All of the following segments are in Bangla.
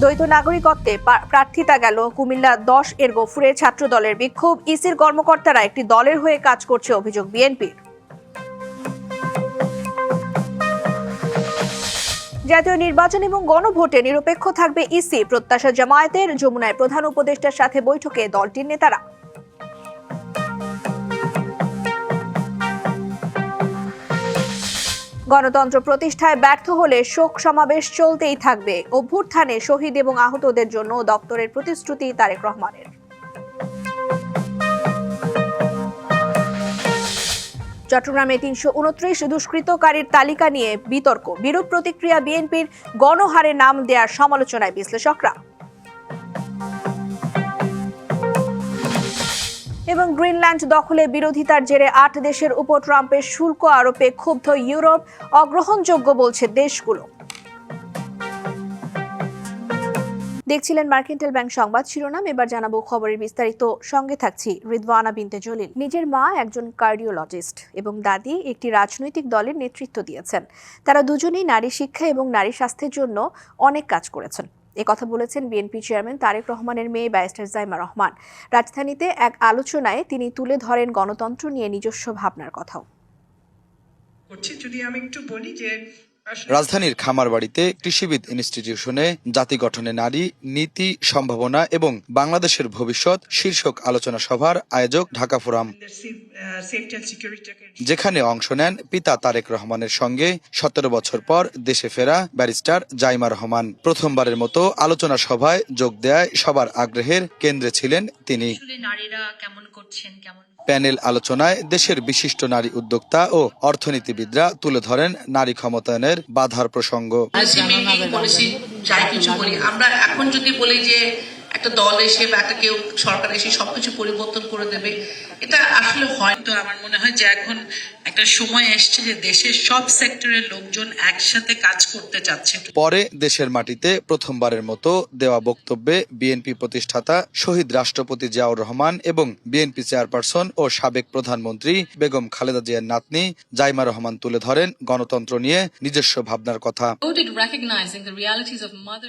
দ্বৈত নাগরিকত্বে প্রার্থিতা গেল কুমিল্লা 10 এর গফুরের ছাত্র দলের বিক্ষোভ। ইসির কর্মকর্তারা একটি দলের হয়ে কাজ করছে অভিযোগ বিএনপির। জাতীয় নির্বাচন এবং গণভোটে নিরপেক্ষ থাকবে ইসি, প্রত্যাশা জামায়াতের। যমুনায় প্রধান উপদেষ্টার সাথে বৈঠকে দলটির নেতারা। গণতন্ত্র প্রতিষ্ঠায় ব্যর্থ হলে শোক সমাবেশ চলতেই থাকবে। অভ্যুত্থানে শহীদ এবং আহতদের জন্য দপ্তরের প্রতিশ্রুতি তারেক রহমানের। চট্টগ্রামে 329 দুষ্কৃতকারীর তালিকা নিয়ে বিতর্ক। বিরূপ প্রতিক্রিয়া বিএনপির। গণহারে নাম দেওয়ার সমালোচনায় বিশ্লেষকরা। এবং গ্রিনল্যান্ড দখলে বিরোধিতার জেরে 8 দেশের উপর ট্রাম্পের শুল্ক আরোপে ক্ষুব্ধ ইউরোপ। অগ্রহণযোগ্য বলছে দেশগুলো। দেখছিলেন মার্কেন্টাইল ব্যাংক সংবাদ শিরোনাম, এবার জানাবো খবরের বিস্তারিত। সঙ্গে থাকছি রিদওয়ানা বিনতে জলিল। নিজের মা একজন কার্ডিওলজিস্ট এবং দাদি একটি রাজনৈতিক দলের নেতৃত্ব দিয়েছেন। তারা দুজনেই নারী শিক্ষা এবং নারী স্বাস্থ্যের জন্য অনেক কাজ করেছেন। কথা বলেছেন বিএনপি চেয়ারম্যান তারেক রহমানের মেয়ে ব্যারিস্টার জাইমা রহমান। রাজধানীতে এক আলোচনায় তিনি তুলে ধরেন গণতন্ত্র নিয়ে নিজস্ব ভাবনার কথাও। যদি আমি একটু বলি যে রাজধানীর খামারবাড়িতে কৃষিবিদ ইনস্টিটিউশনে জাতি গঠনে নারী, নীতি, সম্ভাবনা এবং বাংলাদেশের ভবিষ্যৎ শীর্ষক আলোচনা সভার আয়োজক ঢাকা ফোরাম, যেখানে অংশ নেন পিতা তারেক রহমানের সঙ্গে 17 বছর পর দেশে ফেরা ব্যারিস্টার জাইমা রহমান। প্রথমবারের মতো আলোচনা সভায় যোগ দেয় সবার আগ্রহের কেন্দ্রে ছিলেন তিনি। প্যানেল আলোচনায় দেশের বিশিষ্ট নারী উদ্যোক্তা ও অর্থনীতিবিদরা তুলে ধরেন নারী ক্ষমতায়নের বাধার প্রসঙ্গ। আমরা এখন যদি বলি যে একটা দল এসে বা একটা কেউ সরকার এসে সবকিছু পরিবর্তন করে দেবে, এটা আসলে হয়তো আমার মনে হয় যে এখন একটা সময় এসছে যে দেশের সব সেক্টরের লোকজন একসাথে কাজ করতে চাচ্ছে। পরে দেশের মাটিতে প্রথমবারের মতো দেওয়া বক্তব্যে বিএনপি প্রতিষ্ঠাতা শহীদ রাষ্ট্রপতি জিয়াউর রহমান এবং বিএনপি চেয়ারপারসন ও সাবেক প্রধানমন্ত্রী বেগম খালেদা জিয়ার নাতনি জাইমা রহমান তুলে ধরেন গণতন্ত্র নিয়ে নিজস্ব ভাবনার কথা।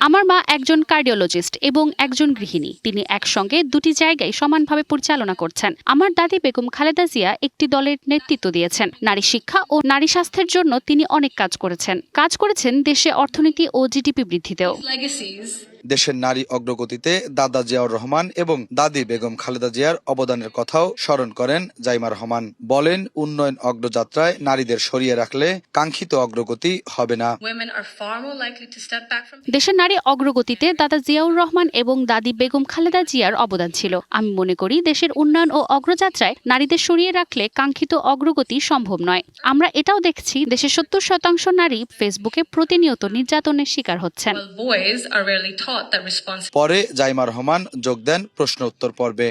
আমার মা একজন কার্ডিওলজিস্ট এবং একজন গৃহিণী। তিনি একসঙ্গে দুটি জায়গায় সমানভাবে পরিচালনা করছেন। আমার দাদি বেগম খালেদা জিয়া একটি দলের নেতৃত্ব দিয়েছেন। নারী শিক্ষা ও নারী স্বাস্থ্যের জন্য তিনি অনেক কাজ করেছেন দেশে অর্থনীতি ও জিডিপি বৃদ্ধিতেও। দেশের নারী অগ্রগতিতে দাদা জিয়াউর রহমান এবং দাদি বেগম খালেদা জিয়ার অবদানের কথাও স্মরণ করেন জাইমা রহমান। বলেন, উন্নয়ন অগ্রযাত্রায় নারীদের সরিয়ে রাখলে কাঙ্ক্ষিত অগ্রগতি হবে না। দেশের নারী অগ্রগতিতে দাদা জিয়াউর রহমান এবং দাদি বেগম খালেদা জিয়ার অবদান ছিল। আমি মনে করি দেশের উন্নয়ন ও অগ্রযাত্রায় নারীদের সরিয়ে রাখলে কাঙ্ক্ষিত অগ্রগতি সম্ভব নয়। আমরা এটাও দেখছি দেশের 70% নারী ফেসবুকে প্রতিনিয়ত নির্যাতনের শিকার হচ্ছেন। পরে জাইমা রহমান যোগ দেন প্রশ্ন উত্তর পর্বে।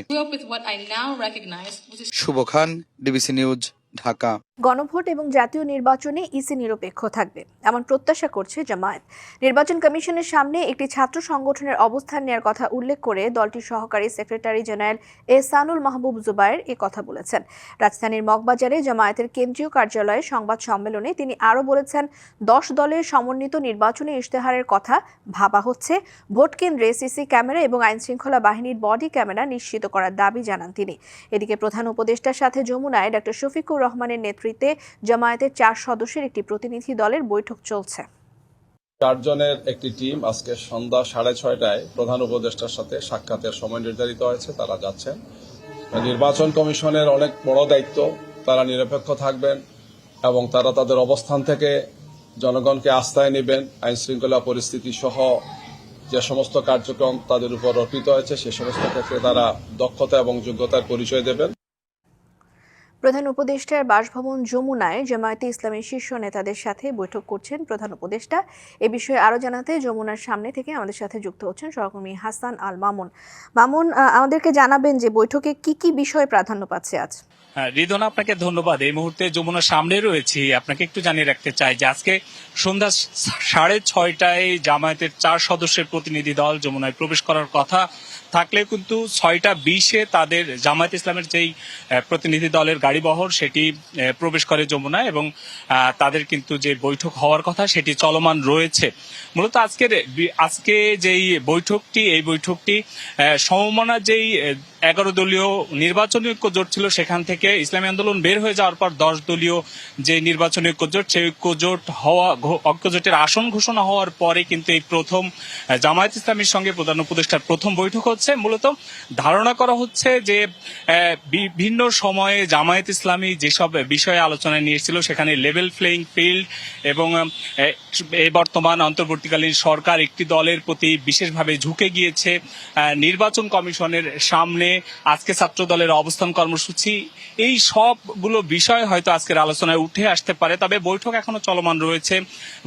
শুভ খান, ডিবিসি নিউজ, ঢাকা। গণভোট এবং জাতীয় নির্বাচনে ইসি নিরপেক্ষ থাকবে এমন প্রত্যাশা করছে জামায়াত। নির্বাচন কমিশনের সামনে একটি ছাত্র সংগঠনের অবস্থান নেওয়ার কথা উল্লেখ করে দলটির সহকারী সেক্রেটারি জেনারেল এহসানুল মাহবুব জুবায়ের কথা বলেছেন। রাজধানীর মগবাজারে জামায়াতের কেন্দ্রীয় কার্যালয়ে সংবাদ সম্মেলনে তিনি আরও বলেছেন, 10 দলের সমন্বিত নির্বাচনী ইশতেহারের কথা ভাবা হচ্ছে। ভোট কেন্দ্রে সিসি ক্যামেরা এবং আইনশৃঙ্খলা বাহিনীর বডি ক্যামেরা নিশ্চিত করার দাবি জানান তিনি। এদিকে প্রধান উপদেষ্টার সাথে যমুনায় ডক্টর শফিকুর রহমানের নেতৃত্বে জামায়াতের 4 সদস্যের একটি প্রতিনিধি দলের বৈঠক চলছে। 4 জনের একটি টিম আজকে সন্ধ্যা 6:30টায় প্রধান উপদেষ্টার সাথে সাক্ষাতের সময় নির্ধারিত হয়েছে। তারা যাচ্ছেন। নির্বাচন কমিশনের অনেক বড় দায়িত্ব, তারা নিরপেক্ষ থাকবেন এবং তারা তাদের অবস্থান থেকে জনগণকে আস্থায় নেবেন। আইন শৃঙ্খলা পরিস্থিতি সহ যে সমস্ত কার্যক্রম তাদের উপর অর্পিত হয়েছে সে সমস্ত ক্ষেত্রে তারা দক্ষতা এবং যোগ্যতার পরিচয় দেবেন। প্রধান উপদেষ্টার বাসভবন যমুনায় জামায়াতে ইসলামের শীর্ষ নেতাদের সাথে বৈঠক করছেন প্রধান উপদেষ্টা। এ বিষয়ে আরো জানাতে যমুনার সামনে থেকে আমাদের সাথে যুক্ত হচ্ছেন সহকর্মী হাসান আল মামুন। মামুন, আমাদেরকে জানাবেন যে বৈঠকে কি কি বিষয় প্রাধান্য পাচ্ছে আজ? রিদন, আপনাকে ধন্যবাদ। এই মুহূর্তে যমুনার সামনে রয়েছি। আপনাকে একটু জানিয়ে রাখতে চাই যে আজকে সন্ধ্যা 6:30টায় জামায়াতের 4 সদস্যের প্রতিনিধি দল যমুনায় প্রবেশ করার কথা থাকলে কিন্তু 6:20-এ তাদের জামায়াত ইসলামের যেই প্রতিনিধি দলের গাড়ি গাড়িবহর সেটি প্রবেশ করে যমুনায় এবং তাদের কিন্তু যে বৈঠক হওয়ার কথা সেটি চলমান রয়েছে। মূলত আজকে যেই বৈঠকটি, এই বৈঠকটি সমমনা যেই 11 দলীয় নির্বাচনী ঐক্য জোট ছিল সেখান থেকে ইসলামী আন্দোলন বের হয়ে যাওয়ার পর 10 দলীয় যে নির্বাচনী ঐক্য জোট, সেই ঐক্যজোটের আসন ঘোষণা হওয়ার পরে কিন্তু এই প্রথম জামায়াত ইসলামীর সঙ্গে প্রধান উপদেষ্টার প্রথম বৈঠক হচ্ছে। মূলত ধারণা করা হচ্ছে যে বিভিন্ন সময়ে জামায়াত ইসলামী যেসব বিষয়ে আলোচনায় নিয়ে এসেছিল সেখানে লেভেল প্লেইং ফিল্ড এবং বর্তমান অন্তর্বর্তীকালীন সরকার একটি দলের প্রতি বিশেষভাবে ঝুঁকে গিয়েছে, নির্বাচন কমিশনের সামনে আজকে ছাত্র দলের অবস্থান কর্মসূচি, এই সবগুলো বিষয় হয়তো আজকের আলোচনায় উঠে আসতে পারে। তবে বৈঠক এখনো চলমান রয়েছে।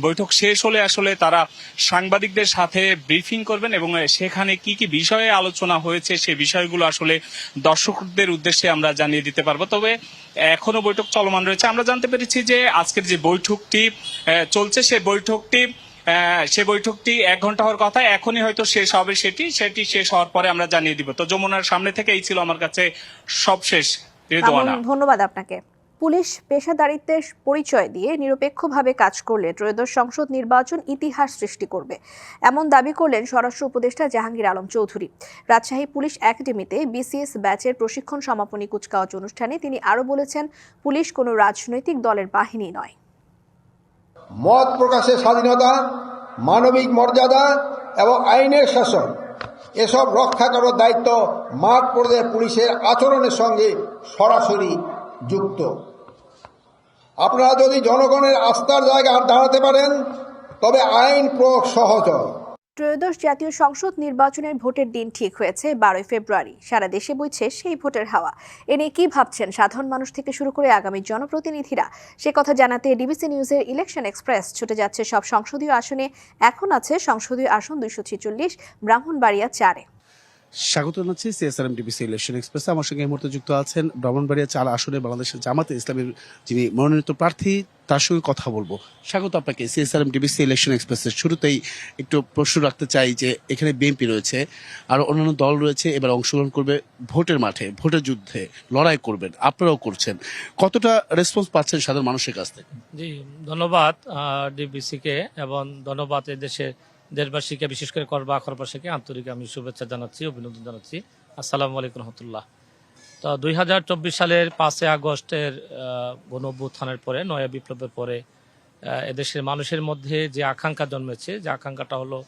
বৈঠক শেষ হলে আসলে তারা সাংবাদিকদের সাথে ব্রিফিং করবেন এবং সেখানে কি কি বিষয়ে আলোচনা হয়েছে সেই বিষয়গুলো আসলে দর্শকদের উদ্দেশ্যে আমরা জানিয়ে দিতে পারবো। তবে এখনো বৈঠক চলমান রয়েছে। আমরা জানতে পেরেছি যে আজকের যে বৈঠকটি চলছে সে বৈঠকটি 1 ঘন্টা হওয়ার কথা, এখনই হয়তো শেষ হবে। সেটি শেষ হওয়ার পরে আমরা জানিয়ে দিব। তো যমুনার সামনে থেকে এই ছিল আমার কাছে সবশেষ। ধন্যবাদ আপনাকে। পুলিশ পেশাদারিত্বের পরিচয় দিয়ে নিরপেক্ষভাবে কাজ করলে ত্রয়োদশ সংসদ নির্বাচন ইতিহাস সৃষ্টি করবে, এমন দাবি করলেন স্বরাষ্ট্র উপদেষ্টা জাহাঙ্গীর আলম চৌধুরী। রাজশাহী পুলিশ একাডেমিতে বিসিএস ব্যাচের প্রশিক্ষণ সমাপনী কুচকাওয়াজ অনুষ্ঠানে তিনি আরও বলেছেন, পুলিশ কোনো রাজনৈতিক দলের বাহিনী নয়। মত প্রকাশের স্বাধীনতা, মানবিক মর্যাদা এবং আইনের শাসন এসব রক্ষা করার দায়িত্ব মাঠ পর্যায়ে পুলিশের আচরণের সঙ্গে সরাসরি যুক্ত। আপনারা যদি জনগণের আস্থার জায়গায় দাঁড়াতে পারেন তবে আইন প্রয়োগ সহজ হয়। ত্রয়োদশ জাতীয় সংসদ নির্বাচনের ভোটের দিন ঠিক হয়েছে 12 ফেব্রুয়ারি। সারা দেশে বইছে সেই ভোটের হাওয়া। এ নিয়ে কি ভাবছেন সাধারণ মানুষ থেকে শুরু করে আগামী জনপ্রতিনিধিরা, সে কথা জানাতে ডিবিসি নিউজের ইলেকশন এক্সপ্রেস ছুটে যাচ্ছে সব সংসদীয় আসনে। এখন আছে সংসদীয় আসন 246, ব্রাহ্মণবাড়িয়া 4-এ। স্বাগত জানাচ্ছি সিএসআরএম ডিবিসি ইলেকশন এক্সপ্রেস। আমার সঙ্গে এই মুহূর্তে যুক্ত আছেন ব্রাহ্মণবাড়িয়া 4 আসনে বাংলাদেশের জামাতে ইসলামের যিনি মনোনীত প্রার্থী, তার সঙ্গে কথা বলবো। স্বাগত আপনাকে সিএসআরএম ডিবিসি ইলেকশন এক্সপ্রেসের। শুরুতেই একটু প্রশ্ন রাখতে চাই যে এখানে বিএনপি রয়েছে, আর অন্যান্য দল রয়েছে, এবার অংশগ্রহণ করবে ভোটের মাঠে, ভোটের যুদ্ধে লড়াই করবেন, আপনারাও করছেন। কতটা রেসপন্স পাচ্ছেন সাধারণ মানুষের কাছ থেকে? জি, ধন্যবাদ ডিবিসিকে এবং ধন্যবাদ দেশবাসীকে, বিশেষ করে খরবাসীকে আন্তরিক আমি শুভেচ্ছা জানাচ্ছি, অভিনন্দন জানাচ্ছি। আসসালামু আলাইকুম রহমতুল্লাহ। তো 2024 সালের 5 আগস্টের গণঅভ্যুত্থানের পরে, 9 বিপ্লবের পরে এদেশের মানুষের মধ্যে যে আকাঙ্ক্ষা জন্মেছে, যে আকাঙ্ক্ষাটা হলো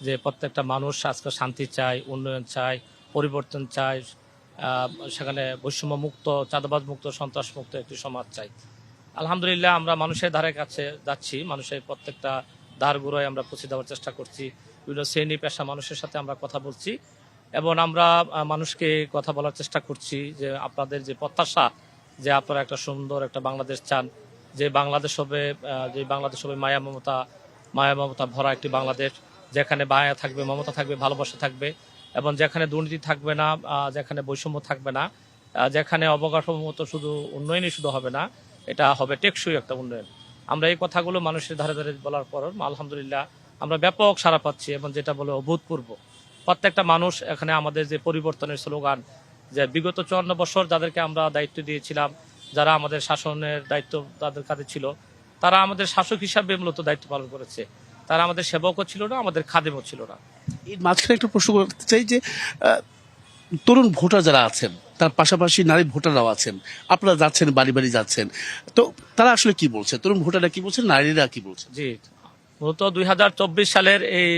যে প্রত্যেকটা মানুষ আজকে শান্তি চায়, উন্নয়ন চায়, পরিবর্তন চায়, সেখানে বৈষম্য মুক্ত, চাঁদাবাজ মুক্ত, সন্ত্রাস মুক্ত একটি সমাজ চাই। আলহামদুলিল্লাহ আমরা মানুষের ধারে কাছে যাচ্ছি, মানুষের প্রত্যেকটা দ্বারগুলোয় আমরা পৌঁছে দেওয়ার চেষ্টা করছি। বিভিন্ন শ্রেণী পেশা মানুষের সাথে আমরা কথা বলছি এবং আমরা মানুষকে কথা বলার চেষ্টা করছি যে আপনাদের যে প্রত্যাশা, যে আপনারা একটা সুন্দর একটা বাংলাদেশ চান, যে বাংলাদেশ হবে মায়া মমতা ভরা একটি বাংলাদেশ, যেখানে মায়া থাকবে, মমতা থাকবে, ভালোবাসা থাকবে এবং যেখানে দুর্নীতি থাকবে না, যেখানে বৈষম্য থাকবে না, যেখানে অবকাঠামোগত শুধু উন্নয়নই শুধু হবে না, এটা হবে টেকসই একটা উন্নয়ন। আমরা এই কথাগুলো মানুষের ধারে ধারে বলার পর আলহামদুলিল্লাহ আমরা ব্যাপক সাড়া পাচ্ছি এবং যেটা বলে অভূতপূর্ব। প্রত্যেকটা মানুষ এখানে আমাদের যে পরিবর্তনের স্লোগান, যে বিগত 54 বছর যাদেরকে আমরা দায়িত্ব দিয়েছিলাম, যারা আমাদের শাসনের দায়িত্ব তাদের কাছে ছিল, তারা আমাদের শাসক হিসাবে মূলত দায়িত্ব পালন করেছে। তারা আমাদের সেবকও ছিল না, আমাদের খাদেমও ছিল না। এর মাঝখানে একটা প্রশ্ন করতে চাই যে তরুণ ভোটার যারা আছেন, তার পাশাপাশি নারী ভোটাররাও আছেন, আপনারা যাচ্ছেন, বাড়ি বাড়ি যাচ্ছেন, তো তারা আসলে কি বলছে? তরুণ ভোটাররা কি বলছে, নারীরা কি বলছে? জি, মূলত 2024 সালের এই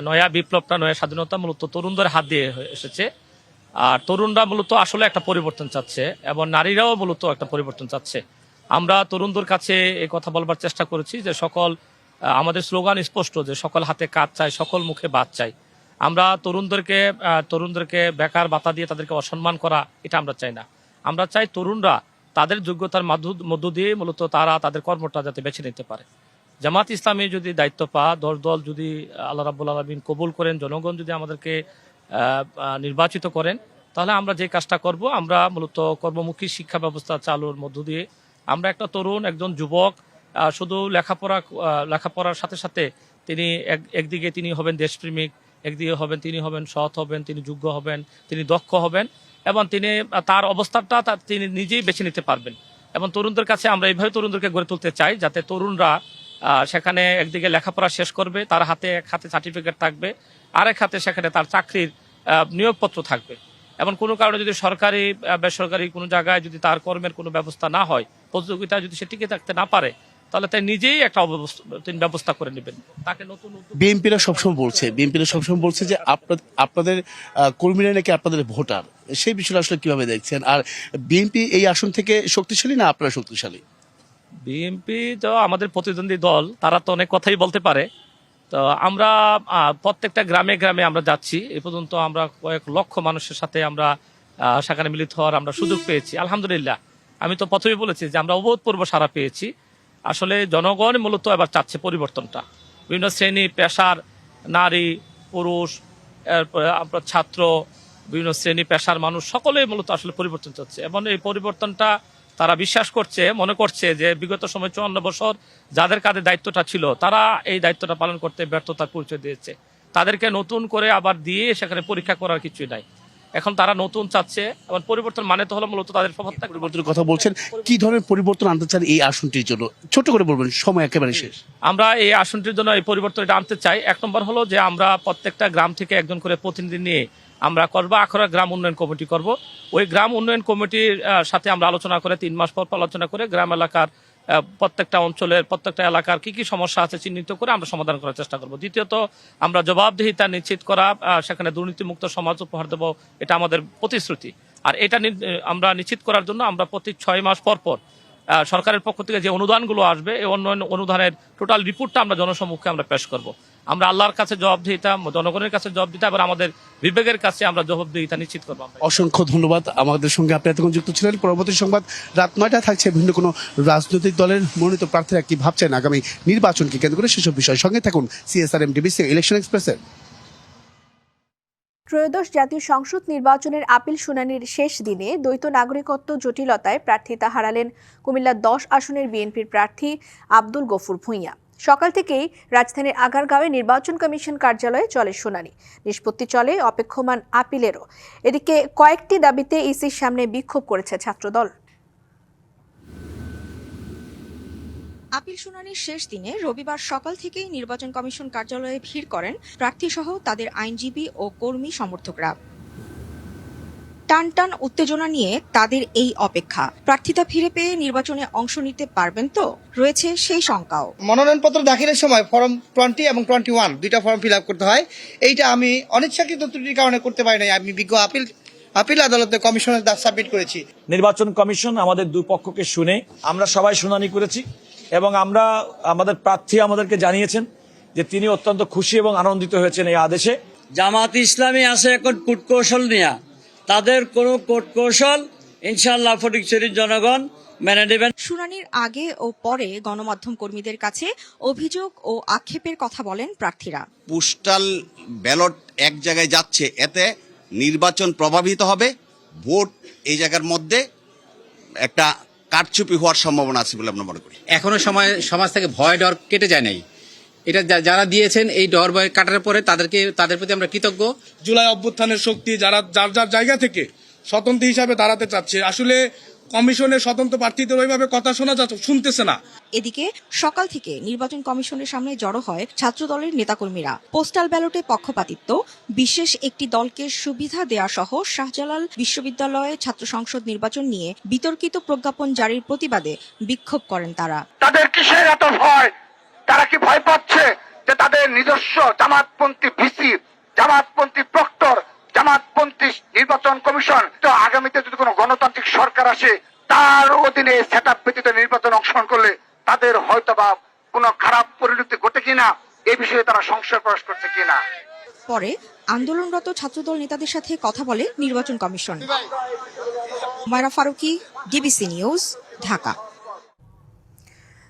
নয়া বিপ্লবটা, নয়া স্বাধীনতা মূলত তরুণদের হাত দিয়ে এসেছে। আর তরুণরা মূলত আসলে একটা পরিবর্তন চাচ্ছে এবং নারীরাও মূলত একটা পরিবর্তন চাচ্ছে। আমরা তরুণদের কাছে এই কথা বলবার চেষ্টা করেছি যে আমাদের স্লোগান স্পষ্ট, যে সকল হাতে কাজ চাই, সকল মুখে বাদ চাই। আমরা তরুণদেরকে বেকার ভাতা দিয়ে তাদেরকে অসম্মান করা, এটা আমরা চাই না। আমরা চাই তরুণরা তাদের যোগ্যতার মধ্য দিয়ে মূলত তারা তাদের কর্মটা যাতে বেছে নিতে পারে। জামাত ইসলামী যদি দায়িত্ব পায়, দল যদি আল্লাহ রাব্বুল আলামিন কবুল করেন, জনগণ যদি আমাদেরকে নির্বাচিত করেন, তাহলে আমরা যে কাজটা করব, আমরা মূলত কর্মমুখী শিক্ষা ব্যবস্থা চালুর মধ্য দিয়ে আমরা একটা তরুণ, একজন যুবক শুধু লেখাপড়ার সাথে সাথে তিনি একদিকে তিনি হবেন দেশপ্রেমিক, একদিকে তিনি হবেন সৎ হবেন, তিনি যোগ্য হবেন, তিনি দক্ষ হবেন এবং তিনি তার অবস্থানটা তিনি নিজেই বেছে নিতে পারবেন। এবং তরুণদের কাছে আমরা এইভাবে তরুণদেরকে গড়ে তুলতে চাই যাতে তরুণরা সেখানে একদিকে লেখাপড়া শেষ করবে, তার হাতে এক হাতে সার্টিফিকেট থাকবে, আরেক হাতে সেখানে তার চাকরির নিয়োগপত্র থাকবে। এবং কোনো কারণে যদি সরকারি বেসরকারি কোনো জায়গায় যদি তার কর্মের কোনো ব্যবস্থা না হয়, প্রতিযোগিতা যদি সে টিকে থাকতে না পারে, তাহলে তাই নিজেই একটা ব্যবস্থা করে নেবেন। তাকে নতুন বিএনপিরা সবসময় বলছে যে আপনাদের কর্মীরা নাকি আপনাদের ভোটার, সেই বিষয়টা আসলে কিভাবে দেখছেন? আর বিএনপি এই আসন থেকে শক্তিশালী না আপনারা শক্তিশালী? বিএনপি তো আমাদের প্রতিদ্বন্দ্বী দল, তারা তো অনেক কথাই বলতে পারে। তো আমরা প্রত্যেকটা গ্রামে গ্রামে আমরা যাচ্ছি। এ পর্যন্ত আমরা কয়েক লক্ষ মানুষের সাথে আমরা সেখানে মিলিত হওয়ার আমরা সুযোগ পেয়েছি, আলহামদুলিল্লাহ। আমি তো প্রথমেই বলেছি যে আমরা অভূতপূর্ব সাড়া পেয়েছি। আসলে জনগণ মূলত এবার চাচ্ছে পরিবর্তনটা। বিভিন্ন শ্রেণী পেশার, নারী পুরুষ, আপনার ছাত্র, বিভিন্ন শ্রেণী পেশার মানুষ সকলেই মূলত আসলে পরিবর্তন চাচ্ছে। এবং এই পরিবর্তনটা তারা বিশ্বাস করছে, মনে করছে যে বিগত সময় 54 বছর যাদের কাঁধে দায়িত্বটা ছিল তারা এই দায়িত্বটা পালন করতে ব্যর্থতার পরিচয় দিয়েছে। তাদেরকে নতুন করে আবার দিয়ে সেখানে পরীক্ষা করার কিছুই নাই। এখন তারা নতুন চাচ্ছে। এবং পরিবর্তন মানে তো হলো মূলত তাদের পরিবর্তনের কথা বলছেন, কি ধরনের পরিবর্তন আনতে চান এই আসনটির জন্য? ছোট করে বলবেন, সময় একেবারে শেষ। আমরা এই আসনটির জন্য এই পরিবর্তনটা আনতে চাই। এক নম্বর হলো যে আমরা প্রত্যেকটা গ্রাম থেকে একজন করে প্রতিনিধি নিয়ে আমরা করবো আখড়া গ্রাম উন্নয়ন কমিটি করব। ওই গ্রাম উন্নয়ন কমিটির সাথে আমরা আলোচনা করে 3 মাস পর আলোচনা করে গ্রাম এলাকার প্রত্যেকটা অঞ্চলের প্রত্যেকটা এলাকার কি কি সমস্যা আছে চিহ্নিত করে আমরা সমাধান করার চেষ্টা করব। দ্বিতীয়ত আমরা জবাবদিহিতা নিশ্চিত করা, সেখানে দুর্নীতিমুক্ত সমাজ উপহার দেব, এটা আমাদের প্রতিশ্রুতি। আর এটা আমরা নিশ্চিত করার জন্য আমরা প্রতি 6 মাস পর সরকারের পক্ষ থেকে যে অনুদানগুলো আসবে এই অনুদানের টোটাল রিপোর্টটা আমরা জনসম্মুখে আমরা পেশ করব। আমরা আল্লাহর কাছে জবাবদিহিতা, জনগণের কাছে জবাবদিহিতা, এবং আমাদের বিবেকের কাছে আমরা জবাবদিহিতা নিশ্চিত করবো। অসংখ্য ধন্যবাদ আমাদের সঙ্গে আপনি এতক্ষণ যুক্ত ছিলেন। পরবর্তী সংবাদ রাত 9টায় থাকছে। ভিন্ন কোনো রাজনৈতিক দলের মনোনীত প্রার্থীরা কি ভাবছেন আগামী নির্বাচনকে কেন্দ্র করে সেসব বিষয় সঙ্গে থাকুন CSRM DBC ইলেকশন এক্সপ্রেসের। ত্রয়োদশ জাতীয় সংসদ নির্বাচনের আপিল শুনানির শেষ দিনে দ্বৈত নাগরিকত্ব জটিলতায় প্রার্থিতা হারালেন কুমিল্লা 10 আসনের বিএনপির প্রার্থী আব্দুল গফুর ভূঁইয়া। সকাল থেকেই রাজধানীর আগারগাঁওয়ে নির্বাচন কমিশন কার্যালয়ে চলে শুনানি। নিষ্পত্তি চলে অপেক্ষমান আপিলেরও। এদিকে কয়েকটি দাবিতে ইসির সামনে বিক্ষোভ করেছে ছাত্রদল। আপিল শুনানির শেষ দিনে রবিবার সকাল থেকেই নির্বাচন কমিশন কার্যালয়ে ভিড় করেন প্রার্থীসহ তাদের আইনজীবী ও কর্মী সমর্থকরা। টানটান উত্তেজনা নিয়ে তাদের এই অপেক্ষা। প্রার্থিতা ফিরে পেয়ে নির্বাচনে অংশ নিতে পারবেন তো, রয়েছে সেই শঙ্কাও। মনোনয়নপত্র দাখিলের সময় ফর্ম 20 এবং 21 দুইটা ফর্ম ফিল আপ করতে হয়। এইটা আমি অনিচ্ছাকৃত ত্রুটির কারণে করতে পারি নাই। আমি বিজ্ঞ আপিল আদালতে কমিশনের সাবমিট করেছি। নির্বাচন কমিশন আমাদের দুই পক্ষকে শুনে আমরা সবাই শুনানি করেছি এবং আমরা আমাদের প্রার্থী আমাদেরকে জানিয়েছেন যে তিনি অত্যন্ত খুশি এবং আনন্দিত হয়েছেন এই আদেশে। জামাত ইসলামী আছে এখন কূটকৌশল নিয়ে, তাদের কোনো কূটকৌশল ইনশাআল্লাহ ফটিকছড়ির জনগণ মেনে নেবেন। শুনানির আগে ও পরে গণমাধ্যম কর্মীদের কাছে অভিযোগ ও আক্ষেপের কথা বলেন প্রার্থীরা। পোস্টাল ব্যালট এক জায়গায় যাচ্ছে, এতে নির্বাচন প্রভাবিত হবে, ভোট এই জায়গার মধ্যে একটা কারচুপি হওয়ার সম্ভাবনা আছে বলে আমরা মনে করি। এখনো সমাজ থেকে ভয় ডর কেটে যায় নাই। এটা যারা দিয়েছেন এই ডর ভয় কাটার পরে তাদের প্রতি আমরা কৃতজ্ঞ। জুলাই অভ্যুত্থানের শক্তি যারা যার যার জায়গা থেকে স্বতন্ত্র হিসাবে দাঁড়াতে চাচ্ছে, আসলে কমিশনের স্বতন্ত্র প্রার্থীদের ওইভাবে কথা শুনতেছে না। এদিকে সকাল থেকে নির্বাচন কমিশনের সামনে জড়ো হয় ছাত্রদলের নেতাকর্মীরা। পোস্টাল ব্যালটে পক্ষপাতিত্ব, বিশেষ একটি দলকে সুবিধা দেয়া সহ শাহজালাল বিশ্ববিদ্যালয়ে ছাত্র সংসদ নির্বাচন নিয়ে বিতর্কিত প্রজ্ঞাপন জারির প্রতিবাদে বিক্ষোভ করেন তারা। তাদের কিসের এত ভয়? তারা কি ভয় পাচ্ছে যে তাদের নিজস্ব জামাতপন্থী ভিসি, জামাতপন্থী প্রক্টর, জামাতপন্থী নির্বাচন কমিশন তো আগামীতে যদি কোনো গণতান্ত্রিক সরকার আসে তার অধীনে সেটআপ ব্যতীত নির্বাচন অংশগ্রহণ করলে তাদের হয়তোবা কোনো খারাপ পরিণতি ঘটে কিনা, এই বিষয়ে তারা সংশয় প্রকাশ করছে কিনা। পরে আন্দোলনরত ছাত্রদল নেতাদের সাথে কথা বলে নির্বাচন commission. Humaira Farooqui, DBC news, Dhaka.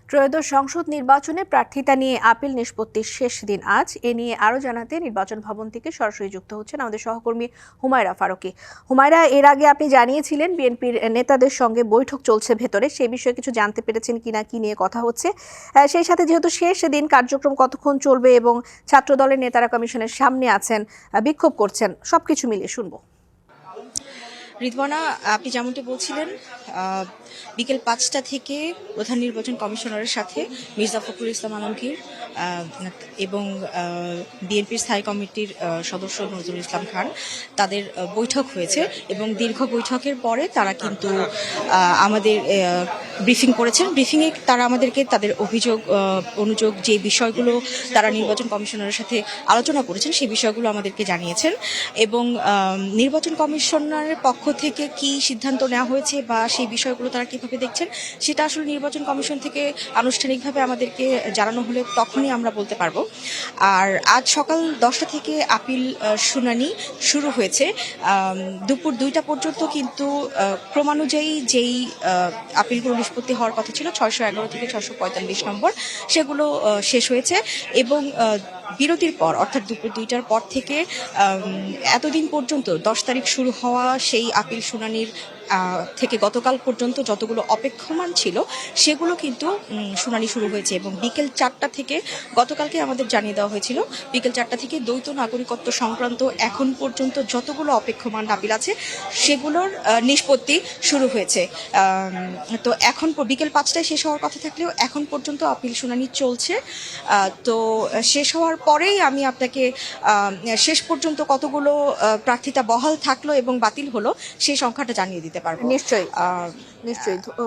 ত্রয়োদশ সংসদ নির্বাচনে প্রার্থিতা নিয়ে আপিল নিষ্পত্তির শেষ দিন আজ। এ নিয়ে আরো জানাতে নির্বাচন ভবন থেকে সরাসরি যুক্ত হচ্ছেন আমাদের সহকর্মী হুমায়রা ফারুকি। হুমায়রা, এর আগে আপনি জানিয়েছিলেন বিএনপির নেতাদের সঙ্গে বৈঠক চলছে ভেতরে, সেই বিষয়ে কিছু জানতে পেরেছেন কিনা, কি নিয়ে কথা হচ্ছে? সেই সাথে যেহেতু শেষ দিন, কার্যক্রম কতক্ষণ চলবে এবং ছাত্রদলের নেতারা কমিশনের সামনে আছেন, বিক্ষোভ করছেন, সবকিছু মিলিয়ে শুনবো। রিদওয়ানা, আপনি যেমনটি বলছিলেন, বিকেল 5টা থেকে প্রধান নির্বাচন কমিশনারের সাথে মির্জা ফখরুল ইসলাম আলমগীর এবং বিএনপির স্থায়ী কমিটির সদস্য নজরুল ইসলাম খান তাদের বৈঠক হয়েছে এবং দীর্ঘ বৈঠকের পরে তারা কিন্তু আমাদের ব্রিফিং করেছেন। ব্রিফিংয়ে তারা আমাদেরকে তাদের অনুযোগ যে বিষয়গুলো তারা নির্বাচন কমিশনারের সাথে আলোচনা করেছেন সেই বিষয়গুলো আমাদেরকে জানিয়েছেন এবং নির্বাচন কমিশনারের পক্ষ থেকে কি সিদ্ধান্ত নেওয়া হয়েছে বা সেই বিষয়গুলো তারা কিভাবে দেখছেন সেটা আসলে নির্বাচন কমিশন থেকে আনুষ্ঠানিকভাবে আমাদেরকে জানানো হলে তখনই আমরা বলতে পারবো। আর আজ সকাল 10টা থেকে আপিল শুনানি শুরু হয়েছে। দুপুর 2টা পর্যন্ত কিন্তু ক্রমানুযায়ী যেই আপিলগুলো নিষ্পত্তি হওয়ার কথা ছিল 611 থেকে 645 নম্বর সেগুলো শেষ হয়েছে এবং বিরতির পর অর্থাৎ দুপুর 2টার পর থেকে এতদিন পর্যন্ত 10 তারিখ শুরু হওয়া সেই আপিল শুনানির থেকে গতকাল পর্যন্ত যতগুলো অপেক্ষমান ছিল সেগুলো কিন্তু শুনানি শুরু হয়েছে এবং বিকেল 4টা থেকে গতকালকে আমাদের জানিয়ে দেওয়া হয়েছিল বিকেল 4টা থেকে দ্বৈত নাগরিকত্ব সংক্রান্ত এখন পর্যন্ত যতগুলো অপেক্ষমান আপিল আছে সেগুলোর নিষ্পত্তি শুরু হয়েছে। তো এখন বিকেল 5টায় শেষ হওয়ার কথা থাকলেও এখন পর্যন্ত আপিল শুনানি চলছে। তো শেষ হওয়ার পরেই আমি আপনাকে শেষ পর্যন্ত কতগুলো প্রার্থিতা বহাল থাকলো এবং বাতিল হলো সেই সংখ্যাটা জানিয়ে দিতে পারবো। নিশ্চয়ই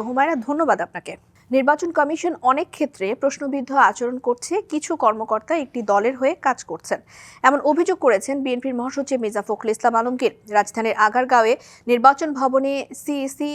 হুমায়রা, ধন্যবাদ আপনাকে। নির্বাচন কমিশন অনেক ক্ষেত্রে প্রশ্নবিদ্ধ আচরণ করছে, কিছু কর্মকর্তা একটি দলের হয়ে কাজ করছেন, এমন অভিযোগ করেছেন বিএনপির মহাসচিব মির্জা ফখরুল ইসলাম আলমগীর। রাজধানীর আগারগাঁওয়ে নির্বাচন ভবনে সিইসি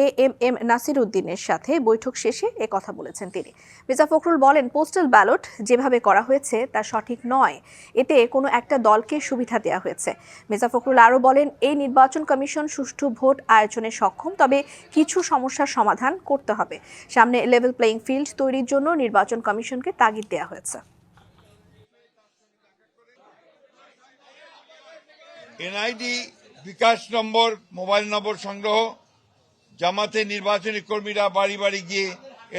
AMM নাসির উদ্দিনের সাথে বৈঠক শেষে কথা বলেছেন তিনি। মির্জা ফখরুল বলেন, পোস্টাল ব্যালট যেভাবে করা হয়েছে তা সঠিক নয়, এতে কোনো একটা দলকে সুবিধা দেওয়া হয়েছে। মির্জা ফখরুল আরও বলেন, এই নির্বাচন কমিশন সুষ্ঠু ভোট আয়োজনে সক্ষম, তবে কিছু সমস্যার সমাধান করতে হবে। সামনে লেভেল প্লেইং ফিল্ড তৈরির জন্য নির্বাচন কমিশনকে তাগিদ দেওয়া হয়েছে। এনআইডি বিকাশ নম্বর, মোবাইল নম্বর সংগ্রহ, জামাতে নির্বাচনী কর্মীরা বাড়ি বাড়ি গিয়ে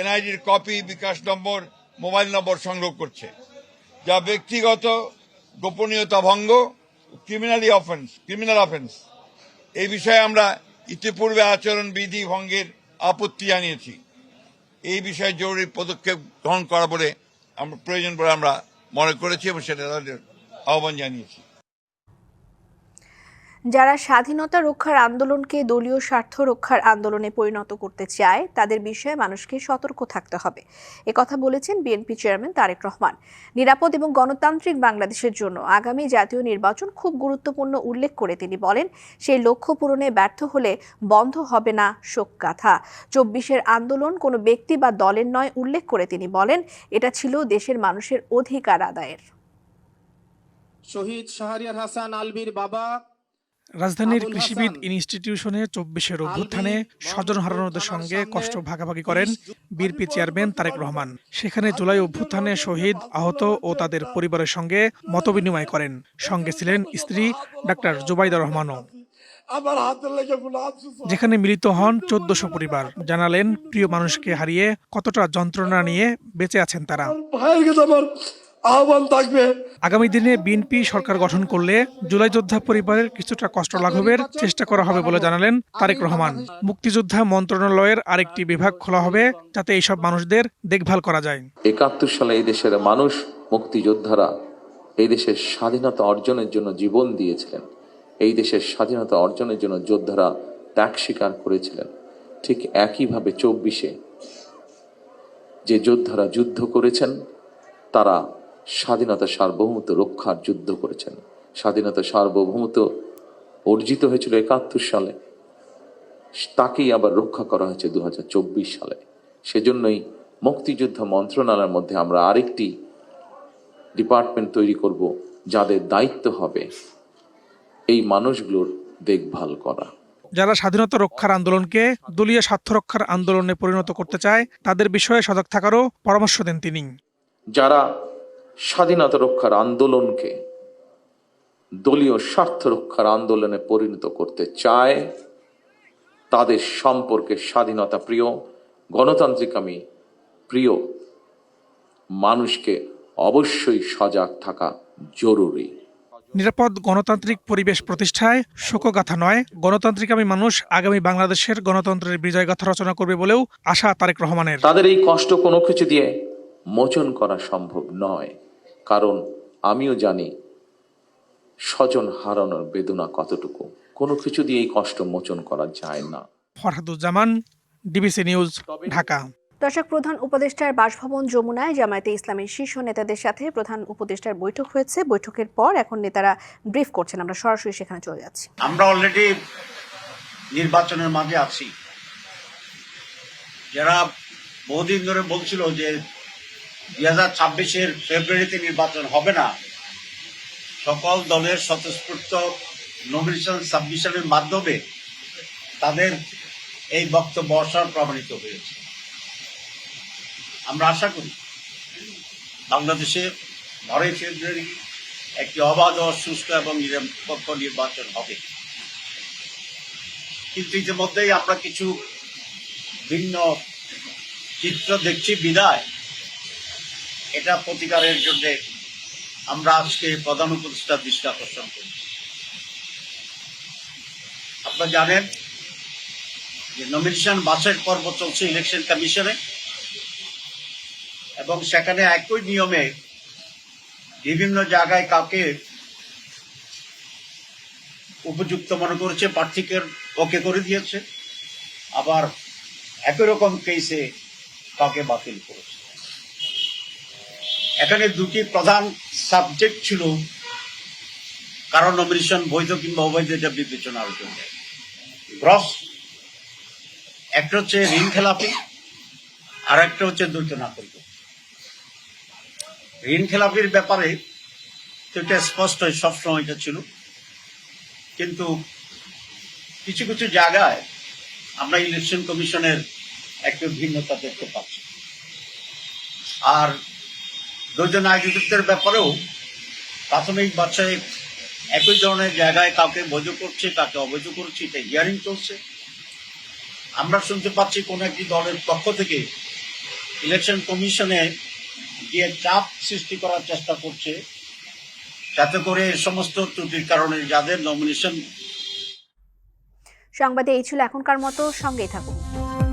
এনআইডির কপি, বিকাশ নম্বর, মোবাইল নম্বর সংগ্রহ করছে, যা ব্যক্তিগত গোপনীয়তা ভঙ্গ, ক্রিমিনাল অফেন্স। এই বিষয়ে আমরা ইতিপূর্বে আচরণ বিধি ভঙ্গের আপত্তি জানিয়েছি। এই বিষয়ে জরুরি পদক্ষেপ গ্রহণ করা বলে আমরা প্রয়োজন বলে আমরা মনে করেছি এবং সেটা আহ্বান জানিয়েছি। যারা স্বাধীনতা রক্ষার আন্দোলনকে দলীয় স্বার্থ রক্ষার আন্দোলনে পরিণত করতে চায় তাদের বিষয়ে মানুষকে সতর্ক থাকতে হবে, একথা বলেছেন বিএনপি চেয়ারম্যান তারেক রহমান। নিরাপদ এবং গণতান্ত্রিক বাংলাদেশের জন্য আগামী জাতীয় নির্বাচন খুব গুরুত্বপূর্ণ উল্লেখ করে তিনি বলেন, সেই লক্ষ্য পূরণে ব্যর্থ হলে বন্ধ হবে না শোকগাথা। 24-এর আন্দোলন কোনো ব্যক্তি বা দলের নয় উল্লেখ করে তিনি বলেন, এটা ছিল দেশের মানুষের অধিকার আদায়ের। শহীদ শাহরিয়ার হাসান আলভীর বাবা রাজধানীর কৃষিবিদ ইনস্টিটিউশনে 24-এর অভ্যুত্থানে স্বজন হারানোদের সঙ্গে কষ্ট ভাগাভাগি করেন বিএনপি চেয়ারম্যান তারেক রহমান। সেখানে জুলাই অভ্যুত্থানে শহীদ, আহত ও তাদের পরিবারের সঙ্গে মতবিনিময় করেন। সঙ্গে ছিলেন স্ত্রী ডাক্তার জুবাইদা রহমানও। যেখানে মিলিত হন 1400 পরিবার। জানালেন প্রিয় মানুষকে হারিয়ে কতটা যন্ত্রণা নিয়ে বেঁচে আছেন তারা। আহ্বান থাকবে, আগামী দিনে বিএনপি সরকার গঠন করলে জুলাই যোদ্ধা পরিবারের কিছুটা কষ্ট লাঘবের চেষ্টা করা হবে বলে জানালেন তারেক রহমান। মুক্তিযোদ্ধা মন্ত্রণালয়ের আরেকটি বিভাগ খোলা হবে যাতে এইসব মানুষদের দেখভাল করা যায়। 71 সালে এই দেশের মানুষ, মুক্তিযোদ্ধারা এই দেশের স্বাধীনতা অর্জনের জন্য জীবন দিয়েছিলেন। এই দেশের স্বাধীনতা অর্জনের জন্য যোদ্ধারা ত্যাগ স্বীকার করেছিলেন। ঠিক একইভাবে 24-এ যে যোদ্ধারা যুদ্ধ করেছেন তারা স্বাধীনতা সার্বভৌমত্ব রক্ষার যুদ্ধ করেছেন। স্বাধীনতা সার্বভৌমত্ব অর্জিত হয়েছিল 71 সালে, তাকেই আবার রক্ষা করা হয়েছে 2024 সালে। সেজন্যই মুক্তিযোদ্ধা মন্ত্রণালয়ের মধ্যে আমরা আরেকটি ডিপার্টমেন্ট তৈরি করব, যাদের দায়িত্ব হবে এই মানুষগুলোর দেখভাল করা। যারা স্বাধীনতা রক্ষার আন্দোলনকে দলীয় স্বার্থ রক্ষার আন্দোলনে পরিণত করতে চায় তাদের বিষয়ে সজাগ থাকারও পরামর্শ দেন তিনি। যারা স্বাধীনতা রক্ষার আন্দোলনকে দলীয় স্বার্থ রক্ষার আন্দোলনে পরিণত করতে চায় তাদের সম্পর্কে স্বাধীনতা প্রিয়, গণতান্ত্রিকামী প্রিয় মানুষকে অবশ্যই সজাগ থাকা জরুরি। নিরাপদ গণতান্ত্রিক পরিবেশ প্রতিষ্ঠায় শোকগাথা নয়, গণতান্ত্রিকামী মানুষ আগামী বাংলাদেশের গণতন্ত্রের বিজয়গাথা রচনা করবে বলেও আশা তারেক রহমানের। তাদের এই কষ্ট কোনো কিছু দিয়ে মোচন করা সম্ভব নয়, কারণ আমিও জানি স্বজন হারানোর বেদনা কতটুকু। কোনো কিছু দিয়ে এই কষ্ট মোচন করা যায় না। Farhaduzzaman, DBC news, Dhaka. দর্শক, প্রধান উপদেষ্টার বাসভবন যমুনায় জামায়াতে ইসলামের শীর্ষ নেতাদের সাথে প্রধান উপদেষ্টার বৈঠক হয়েছে। বৈঠকের পর এখন নেতারা ব্রিফ করছেন। আমরা সরাসরি সেখানে চলে যাচ্ছি। আমরা অলরেডি নির্বাচনের মাঝে আছি। যারা বহুদিন ধরে বলছিল যে 2026-এর ফেব্রুয়ারিতে নির্বাচন হবে না, সকল দলের স্বতঃস্ফূর্ত নমিনেশন সাবমিশনের মাধ্যমে তাদের এই বক্তব্য প্রমাণিত হয়েছে। আমরা আশা করি বাংলাদেশে 12 ফেব্রুয়ারি একটি অবাধ, সুষ্ঠু এবং নিরপেক্ষ নির্বাচন হবে। কিন্তু ইতিমধ্যেই আমরা কিছু ভিন্ন চিত্র দেখছি বিদায় এটা প্রতিকারের জন্য আমরা আজকে প্রধান উপদেষ্টার দৃষ্টি আকর্ষণ করি। আপনারা জানেন যে নমিনেশন বাছাইয়ের পর্ব চলছে ইলেকশন কমিশনে, এবং সেখানে একই নিয়মে বিভিন্ন জায়গায় কাউকে উপযুক্ত মনে করেছে, প্রার্থীকে ওকে করে দিয়েছে, আবার একই রকম কেসে কাউকে বাতিল করেছে। এখানে দুটি প্রধান সাবজেক্ট ছিল কারণ নমিনেশন বৈধ কিংবা অবৈধ এটা বিবেচনার জন্য। গ্রস একটা হচ্ছে ঋণ খেলাপি, আর একটা হচ্ছে দ্বৈত নাগরিক। ঋণ খেলাপির ব্যাপারে তো এটা স্পষ্ট সবসময় এটা ছিল, কিন্তু কিছু কিছু জায়গায় আমরা ইলেকশন কমিশনের একটা ভিন্নতা দেখতে পাচ্ছি। আর দ্বৈত নাগরিকত্বের ব্যাপারেও প্রাথমিক বাছাই একই ধরনের জায়গায় কাউকে বৈধ করছে, কাকে অবৈধ করছে, এটা হিয়ারিং চলছে। আমরা শুনতে পাচ্ছি কোন একটি দলের পক্ষ থেকে ইলেকশন কমিশনে গিয়ে চাপ সৃষ্টি করার চেষ্টা করছে, যাতে করে সমস্ত ত্রুটির কারণে যাদের নমিনেশন। সংবাদে এই ছিল এখনকার মতো, সঙ্গেই থাকুন।